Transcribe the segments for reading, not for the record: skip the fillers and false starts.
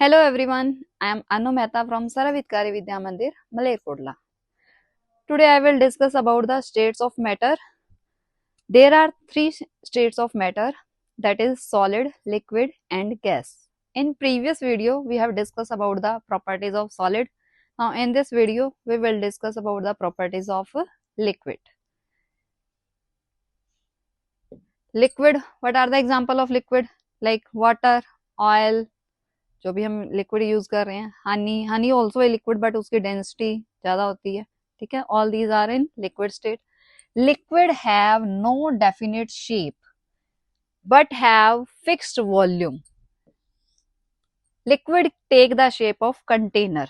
Hello everyone, I am Anu Mehta from Saravitkari Vidya Mandir, Malerkodla. Today I will discuss about the states of matter. There are three states of matter, that is solid, liquid and gas. In previous video we have discussed about the properties of solid. Now in this video we will discuss about the properties of liquid. Liquid, what are the example of liquid? Like water, oil, जो भी हम liquid use कर रहे हैं, honey also a liquid but उसकी density ज्यादा होती है. ठीक है, all these are in liquid state. Liquid have no definite shape but have fixed volume. Liquid take the shape of container.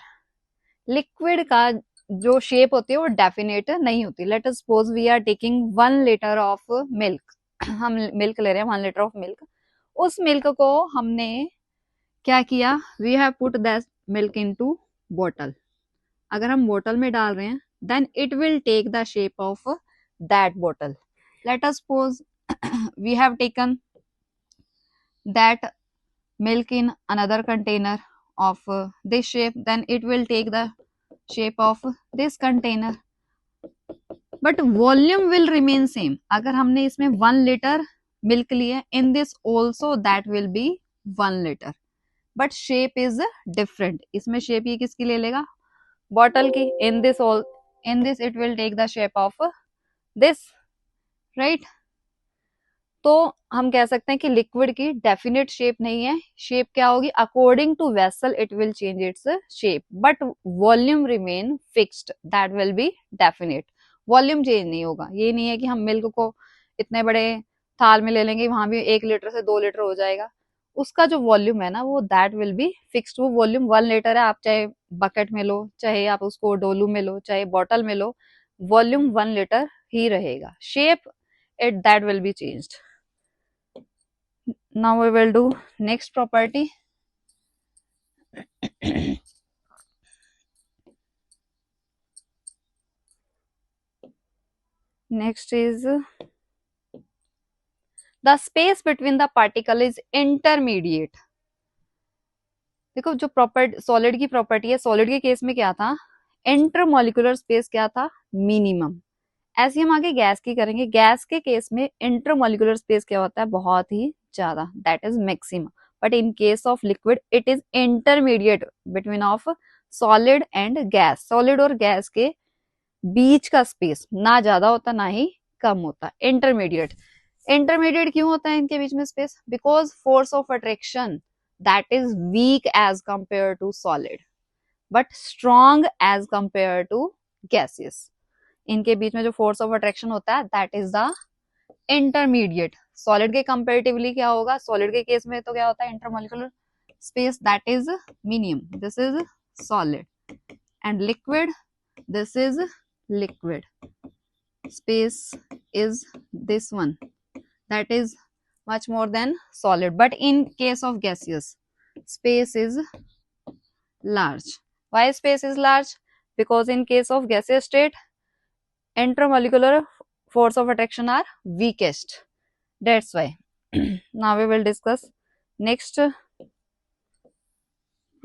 Liquid का जो शेप होती है वो डेफिनेट नहीं होती. Let us suppose we are taking 1 litre of milk. हम milk ले रहे हैं 1 लीटर ऑफ मिल्क. उस मिल्क को हमने क्या किया, we have put that milk into bottle. अगर हम बॉटल में डाल रहे हैं then it will take the shape of that bottle. Let us suppose we have taken that milk in another container of this shape, then it will take the shape of this container, but volume will remain same. अगर हमने इसमें 1 litre milk लिया, in this also that will be 1 litre, but shape is different. इसमें shape ये किसकी ले लेगा, bottle की. In this it will take the shape of this, right. तो हम कह सकते हैं कि लिक्विड की डेफिनेट शेप नहीं है. शेप क्या होगी, according to vessel it will change its shape, but volume remain fixed, that will be definite. Volume change नहीं होगा. ये नहीं है कि हम मिल्क को इतने बड़े थाल में ले लेंगे, वहां भी 1 लीटर से 2 लीटर हो जाएगा. उसका जो वॉल्यूम है ना वो दैट विल बी फिक्स्ड. वो वॉल्यूम 1 लीटर है, आप चाहे बकेट में लो, चाहे आप उसको डोलू में लो, चाहे बॉटल में लो, वॉल्यूम 1 लीटर ही रहेगा. Shape it that will be changed. Now we will do next property. Next is the space between the particle is intermediate. देखो जो प्रॉपर्टी सॉलिड की प्रॉपर्टी है, सॉलिड के केस में क्या था, इंटरमोलिकुलर स्पेस क्या था, मिनिमम. ऐसे हम आगे गैस की करेंगे. गैस के केस में इंटरमोलिकुलर स्पेस क्या होता है, बहुत ही ज्यादा, that is maximum. But in case of liquid it is intermediate between of solid and gas. Solid और गैस के बीच का स्पेस ना ज्यादा होता ना ही कम होता. इंटरमीडिएट. इंटरमीडिएट क्यों होता है इनके बीच में space, because force of attraction that is weak as compare to solid but strong as compare to gases. इनके बीच में जो फोर्स ऑफ अट्रैक्शन होता है that is the intermediate. Solid के कंपेरेटिवली क्या होगा, सॉलिड के केस में तो क्या होता है, intermolecular space that is minimum. This is solid. And liquid, this is liquid. Space is this one, that is much more than solid. But in case of gaseous, space is large. Why space is large? Because in case of gaseous state, intermolecular force of attraction are weakest. That's why. Now we will discuss next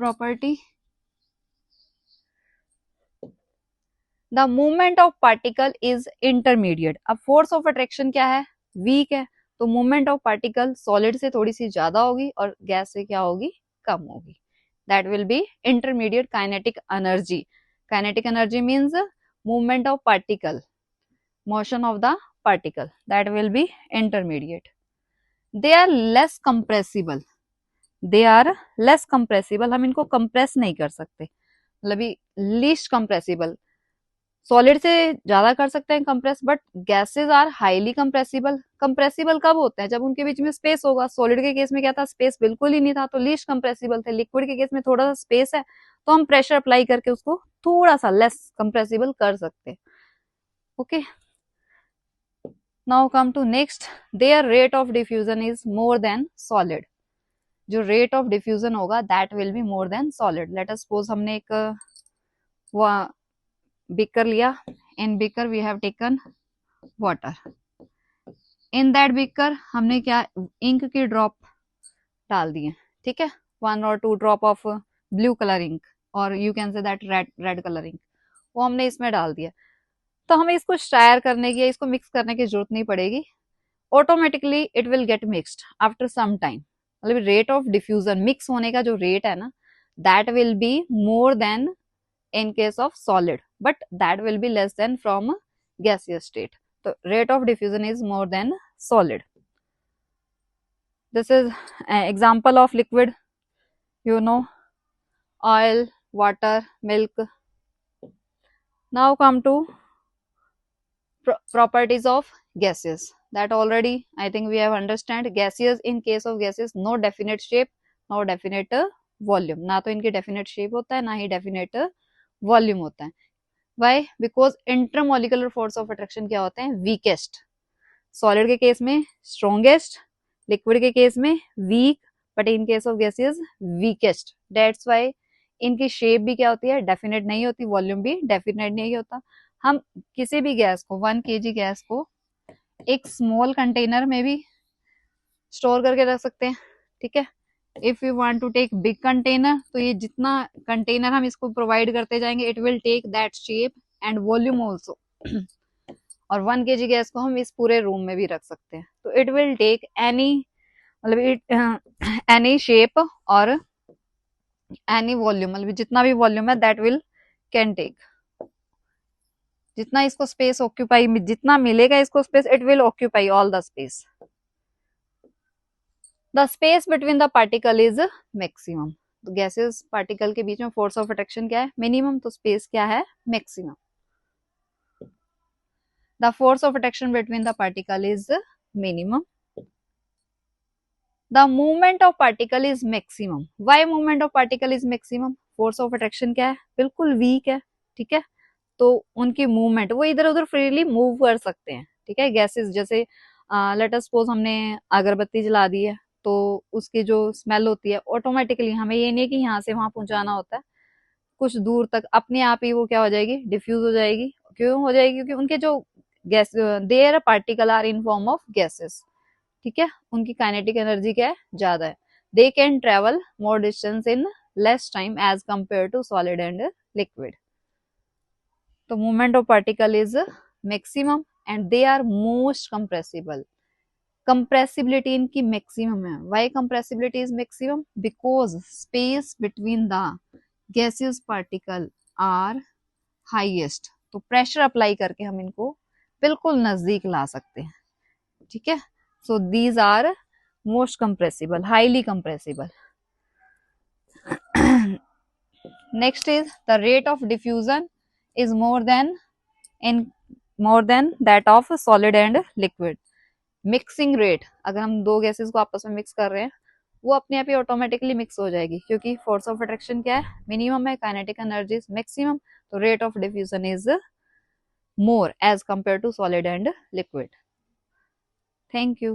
property. The movement of particle is intermediate. अब force of attraction क्या है, weak है, तो movement of particle solid से थोड़ी सी ज्यादा होगी और गैस से क्या होगी, कम होगी. That will be intermediate. Kinetic energy, kinetic energy means movement of particle, motion of the particle, that will be intermediate. They are less compressible. They are less compressible. हम इनको कंप्रेस नहीं कर सकते, मतलब लीस्ट कंप्रेसिबल. सॉलिड से ज्यादा कर सकते हैं compress, but gases are highly compressible. Compressible कब होते हैं, जब उनके बीच में स्पेस होगा. सॉलिड के केस में क्या था, स्पेस बिल्कुल ही नहीं था, तो लीस्ट कंप्रेसिबल थे. लिक्विड के केस में थोड़ा सा स्पेस है, तो हम प्रेशर अप्लाई करके उसको थोड़ा सा लेस कंप्रेसिबल कर सकते हैं. Okay, now come to next. There rate of diffusion is more than solid. जो रेट ऑफ डिफ्यूजन होगा that will be more than solid. Let us suppose हमने एक beaker लिया. in beaker we have taken water. in that beaker हमने क्या, ink की drop डाल दिए. ठीक है, 1 or 2 drop of blue colour ink और you can say that red colour ink, वो हमने इसमें डाल दिया। तो हमें इसको शायर करने की या इसको मिक्स करने की जरूरत नहीं पड़ेगी, automatically it will get mixed after some time. मतलब रेट ऑफ डिफ्यूजन, मिक्स होने का जो रेट है ना, that will be more than in case of solid, but that will be less than from gaseous state. So rate of diffusion is more than solid. This is an example of liquid, you know, oil, water, milk. Now come to properties of gases. That already I think we have understand. Gaseous, in case of gases, no definite shape, no definite volume. ना तो इनकी definite shape होता है, ना ही definite volume होता है। Why? Because intermolecular force of attraction क्या होते हैं? वीकेस्ट। सॉलिड के केस में स्ट्रॉन्गेस्ट, लिक्विड के केस में weak, but in case of gases weakest. That's why इनकी शेप भी क्या होती है? डेफिनेट नहीं होती, वॉल्यूम भी डेफिनेट नहीं होता। हम किसी भी गैस को 1 kg गैस को एक स्मॉल कंटेनर में भी स्टोर करके रख सकते हैं, ठीक है। If you want to take big container, तो ये जितना कंटेनर हम इसको प्रोवाइड करते जाएंगे, it will take that shape and volume also. और 1 kg गैस को हम इस पूरे रूम में भी रख सकते हैं, तो इट विल टेक एनी, मतलब इट एनी शेप और एनी वॉल्यूम, मतलब जितना भी वॉल्यूम है दैट विल कैन टेक। जितना इसको स्पेस ऑक्यूपाई, जितना मिलेगा इसको space, it will occupy all the space. The space between the particle is maximum. तो गैसेस पार्टिकल के बीच में फोर्स ऑफ अट्रैक्शन क्या है? मिनिमम। तो स्पेस क्या है? Maximum. The force of attraction between the particle is minimum. The movement of particle is maximum. Why movement of particle is maximum? Force of attraction क्या है? बिल्कुल वीक है, ठीक है। तो उनकी मूवमेंट, वो इधर उधर फ्रीली मूव कर सकते हैं, ठीक है। गैसेस जैसे लेट अस सपोज हमने अगरबत्ती जला दी है, तो उसकी जो स्मेल होती है ऑटोमेटिकली, हमें ये नहीं कि यहाँ से वहां पहुंचाना होता है, कुछ दूर तक अपने आप ही वो क्या हो जाएगी? डिफ्यूज हो जाएगी। क्यों हो जाएगी? क्योंकि उनके जो gas, their particle are in form of gases, ठीक है। उनकी काइनेटिक एनर्जी क्या है? ज्यादा है। They can travel more distance in less time as compare to solid and liquid. तो movement of particle is maximum and they are most compressible. Compressibility इनकी maximum है। Why compressibility is maximum? Because space between the gaseous particle are highest. तो pressure apply करके हम इनको बिल्कुल नजदीक ला सकते हैं, ठीक है। So these are most compressible, highly compressible. Next is the rate of diffusion is more than that of solid and liquid. Mixing rate, अगर हम दो गैसेस को आपस में मिक्स कर रहे हैं, वो अपने आप ही ऑटोमेटिकली मिक्स हो जाएगी, क्योंकि फोर्स ऑफ अट्रैक्शन क्या है? मिनिमम है, काइनेटिक एनर्जी इज मैक्सिमम। तो rate of diffusion is more as compare to solid and liquid. Thank you.